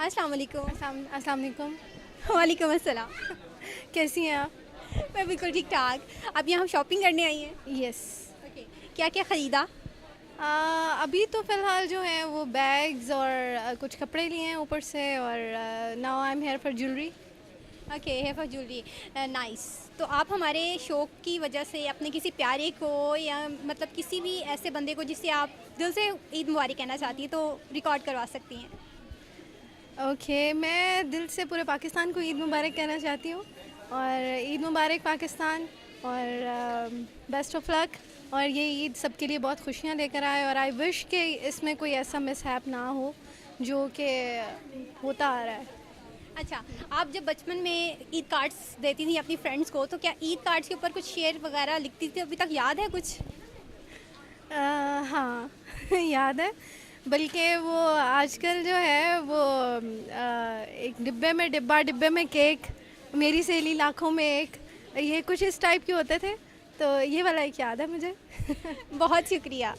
अस्सलाम वालेकुम। अस्सलाम वालेकुम। वालेकुम अस्सलाम। कैसी हैं आप? मैं बिल्कुल ठीक ठाक। अब यहाँ शॉपिंग करने आई हैं? यस। ओके। क्या क्या ख़रीदा? अभी तो फ़िलहाल जो है वो बैग्स और कुछ कपड़े लिए हैं ऊपर से, और now I am here for jewellery. Okay है फॉर ज्वेलरी। नाइस। तो आप हमारे शौक की वजह से अपने किसी प्यारे को या मतलब किसी भी ऐसे बंदे को जिससे आप दिल से ईद मुबारक कहना चाहती हैं तो रिकॉर्ड करवा सकती हैं। ओके, मैं दिल से पूरे पाकिस्तान को ईद मुबारक कहना चाहती हूँ, और ईद मुबारक पाकिस्तान, और बेस्ट ऑफ लक, और ये ईद सबके लिए बहुत खुशियाँ लेकर आए, और आई विश कि इसमें कोई ऐसा मिसहैप ना हो जो कि होता आ रहा है। अच्छा, आप जब बचपन में ईद कार्ड्स देती थी अपनी फ्रेंड्स को तो क्या ईद कार्ड्स के ऊपर कुछ शेर वगैरह लिखती थी? अभी तक याद है कुछ? हाँ याद है, बल्कि वो आजकल जो है वो एक डिब्बे में केक, मेरी सहेली लाखों में एक, ये कुछ इस टाइप के होते थे, तो ये वाला एक याद है मुझे। बहुत शुक्रिया।